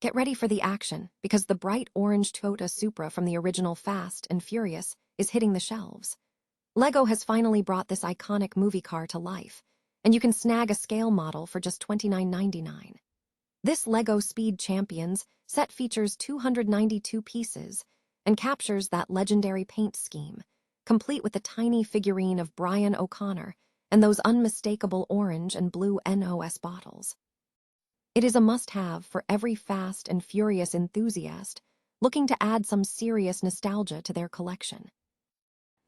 Get ready for the action, because the bright orange Toyota Supra from the original Fast and Furious is hitting the shelves. LEGO has finally brought this iconic movie car to life, and you can snag a scale model for just $29.99. This LEGO Speed Champions set features 292 pieces and captures that legendary paint scheme, complete with the tiny figurine of Brian O'Connor and those unmistakable orange and blue NOS bottles. It is a must-have for every Fast and Furious enthusiast looking to add some serious nostalgia to their collection.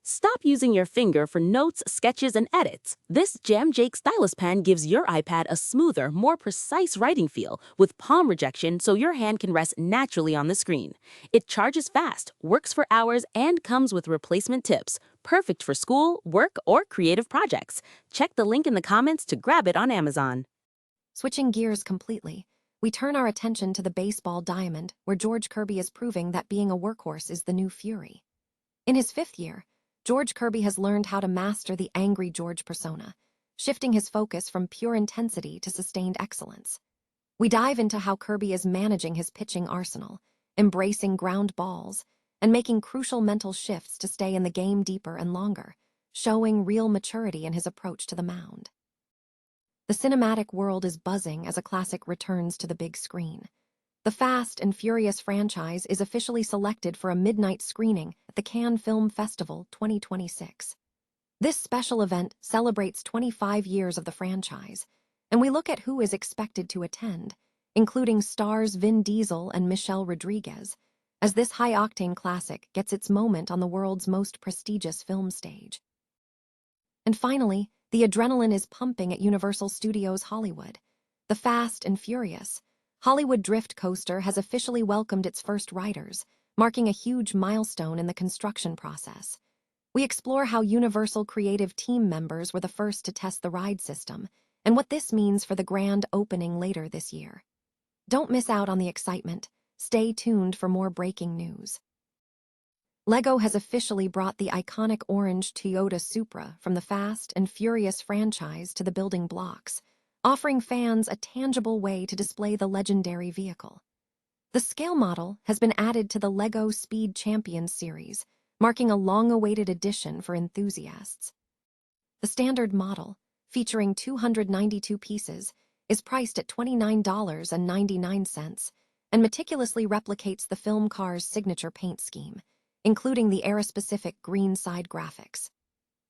Stop using your finger for notes, sketches, and edits. This Jam Jake stylus pen gives your iPad a smoother, more precise writing feel with palm rejection so your hand can rest naturally on the screen. It charges fast, works for hours, and comes with replacement tips. Perfect for school, work, or creative projects. Check the link in the comments to grab it on Amazon. Switching gears completely, we turn our attention to the baseball diamond, where George Kirby is proving that being a workhorse is the new fury. In his 5th year, George Kirby has learned how to master the angry George persona, shifting his focus from pure intensity to sustained excellence. We dive into how Kirby is managing his pitching arsenal, embracing ground balls, and making crucial mental shifts to stay in the game deeper and longer, showing real maturity in his approach to the mound. The cinematic world is buzzing as a classic returns to the big screen. The Fast and Furious franchise is officially selected for a midnight screening at the Cannes Film Festival 2026. This special event celebrates 25 years of the franchise, and we look at who is expected to attend, including stars Vin Diesel and Michelle Rodriguez, as this high-octane classic gets its moment on the world's most prestigious film stage. And finally, the adrenaline is pumping at Universal Studios Hollywood. The Fast and Furious Hollywood Drift Coaster has officially welcomed its first riders, marking a huge milestone in the construction process. We explore how Universal creative team members were the first to test the ride system, and what this means for the grand opening later this year. Don't miss out on the excitement. Stay tuned for more breaking news. LEGO has officially brought the iconic orange Toyota Supra from the Fast and Furious franchise to the building blocks, offering fans a tangible way to display the legendary vehicle. The scale model has been added to the LEGO Speed Champions series, marking a long-awaited addition for enthusiasts. The standard model, featuring 292 pieces, is priced at $29.99 and meticulously replicates the film car's signature paint scheme, including the era-specific green side graphics.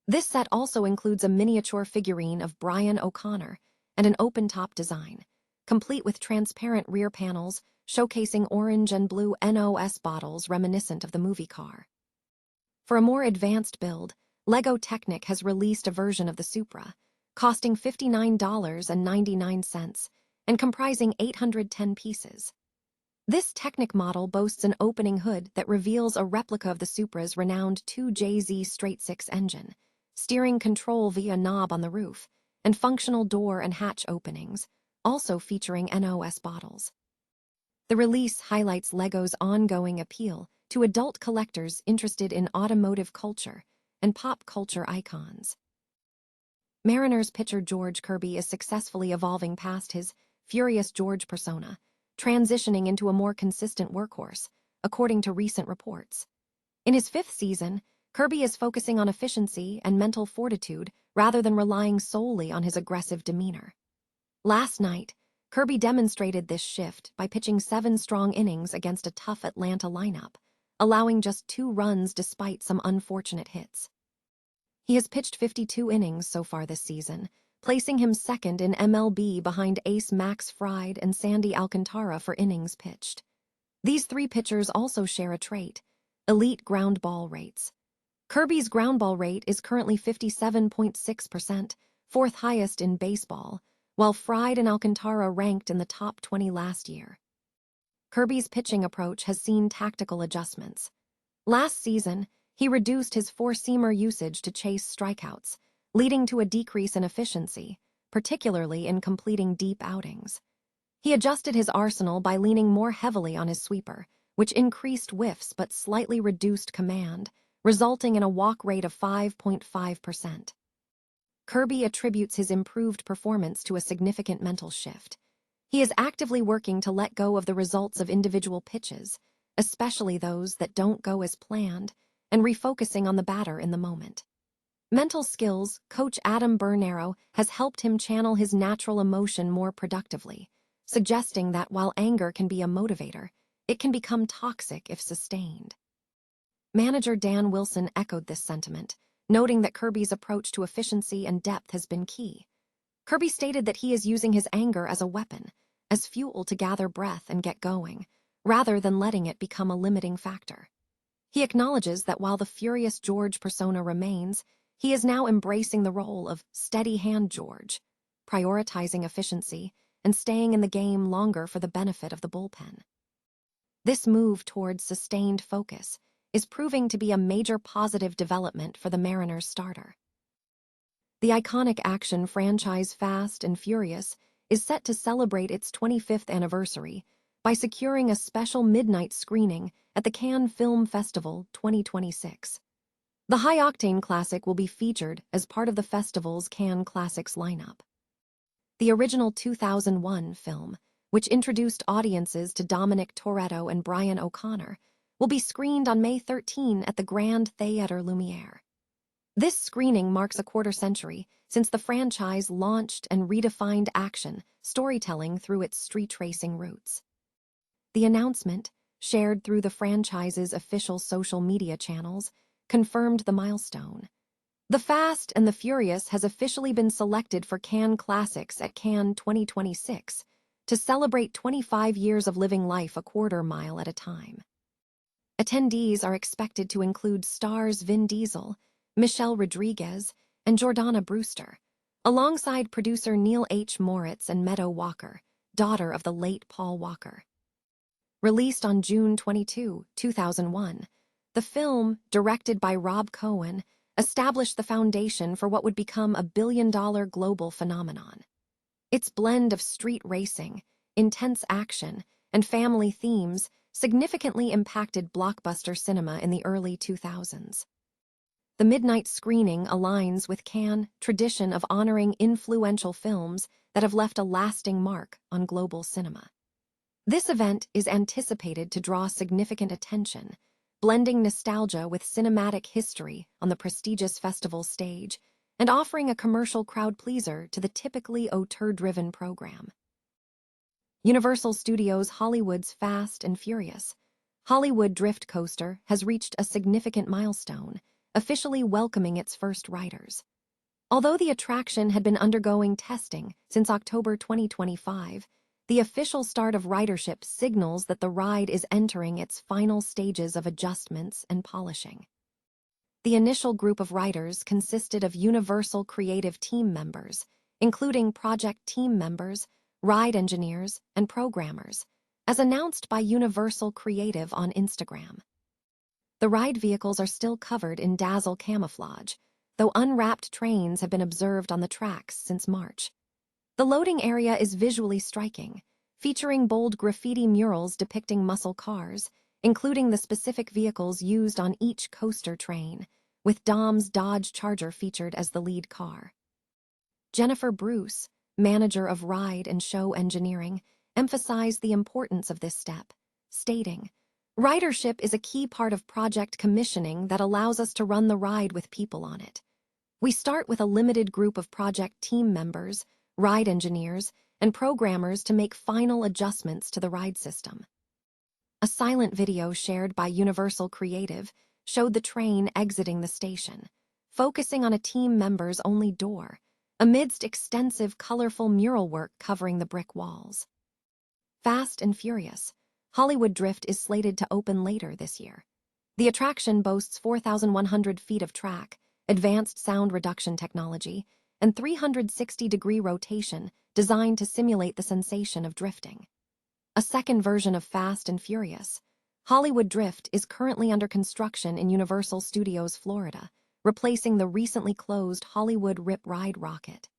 This set also includes a miniature figurine of Brian O'Connor and an open-top design, complete with transparent rear panels showcasing orange and blue NOS bottles reminiscent of the movie car. For a more advanced build, LEGO Technic has released a version of the Supra, costing $59.99 and comprising 810 pieces. This Technic model boasts an opening hood that reveals a replica of the Supra's renowned 2JZ straight-six engine, steering control via knob on the roof, and functional door and hatch openings, also featuring NOS bottles. The release highlights LEGO's ongoing appeal to adult collectors interested in automotive culture and pop culture icons. Mariners pitcher George Kirby is successfully evolving past his Furious George persona, transitioning into a more consistent workhorse, according to recent reports. In his 5th season, Kirby is focusing on efficiency and mental fortitude rather than relying solely on his aggressive demeanor. Last night, Kirby demonstrated this shift by pitching 7 strong innings against a tough Atlanta lineup, allowing just 2 runs despite some unfortunate hits. He has pitched 52 innings so far this season, placing him second in MLB behind ace Max Fried and Sandy Alcantara for innings pitched. These 3 pitchers also share a trait: elite ground ball rates. Kirby's ground ball rate is currently 57.6%, 4th highest in baseball, while Fried and Alcantara ranked in the top 20 last year. Kirby's pitching approach has seen tactical adjustments. Last season, he reduced his four-seamer usage to chase strikeouts, leading to a decrease in efficiency, particularly in completing deep outings. He adjusted his arsenal by leaning more heavily on his sweeper, which increased whiffs but slightly reduced command, resulting in a walk rate of 5.5%. Kirby attributes his improved performance to a significant mental shift. He is actively working to let go of the results of individual pitches, especially those that don't go as planned, and refocusing on the batter in the moment. Mental skills coach Adam Bernero has helped him channel his natural emotion more productively, suggesting that while anger can be a motivator, it can become toxic if sustained. Manager Dan Wilson echoed this sentiment, noting that Kirby's approach to efficiency and depth has been key. Kirby stated that he is using his anger as a weapon, as fuel to gather breath and get going, rather than letting it become a limiting factor. He acknowledges that while the furious George persona remains, he is now embracing the role of steady-hand George, prioritizing efficiency and staying in the game longer for the benefit of the bullpen. This move towards sustained focus is proving to be a major positive development for the Mariners starter. The iconic action franchise Fast and Furious is set to celebrate its 25th anniversary by securing a special midnight screening at the Cannes Film Festival 2026. The high-octane classic will be featured as part of the festival's Cannes Classics lineup. The original 2001 film, which introduced audiences to Dominic Toretto and Brian O'Connor, will be screened on May 13 at the Grand Theatre Lumiere. This screening marks a quarter-century since the franchise launched and redefined action storytelling through its street racing roots. The announcement, shared through the franchise's official social media channels, confirmed the milestone. The Fast and the Furious has officially been selected for Cannes Classics at Cannes 2026 to celebrate 25 years of living life a quarter mile at a time. Attendees are expected to include stars Vin Diesel, Michelle Rodriguez, and Jordana Brewster, alongside producer Neil H. Moritz and Meadow Walker, daughter of the late Paul Walker. Released on June 22, 2001, the film, directed by Rob Cohen, established the foundation for what would become a billion-dollar global phenomenon. Its blend of street racing, intense action, and family themes significantly impacted blockbuster cinema in the early 2000s. The midnight screening aligns with Cannes' tradition of honoring influential films that have left a lasting mark on global cinema. This event is anticipated to draw significant attention, blending nostalgia with cinematic history on the prestigious festival stage and offering a commercial crowd-pleaser to the typically auteur-driven program. Universal Studios Hollywood's Fast and Furious Hollywood Drift Coaster has reached a significant milestone, officially welcoming its first riders. Although the attraction had been undergoing testing since October 2025, the official start of ridership signals that the ride is entering its final stages of adjustments and polishing. The initial group of riders consisted of Universal creative team members, including project team members, ride engineers, and programmers, as announced by Universal Creative on Instagram. The ride vehicles are still covered in dazzle camouflage, though unwrapped trains have been observed on the tracks since March. The loading area is visually striking, featuring bold graffiti murals depicting muscle cars, including the specific vehicles used on each coaster train, with Dom's Dodge Charger featured as the lead car. Jennifer Bruce, manager of ride and show engineering, emphasized the importance of this step, stating, "Ridership is a key part of project commissioning that allows us to run the ride with people on it. We start with a limited group of project team members, ride engineers, and programmers to make final adjustments to the ride system." A silent video shared by Universal Creative showed the train exiting the station, focusing on a team member's only door, amidst extensive colorful mural work covering the brick walls. Fast and Furious Hollywood Drift is slated to open later this year. The attraction boasts 4,100 feet of track, advanced sound reduction technology, and 360-degree rotation designed to simulate the sensation of drifting. A second version of Fast and Furious Hollywood Drift is currently under construction in Universal Studios Florida, replacing the recently closed Hollywood Rip Ride Rocket.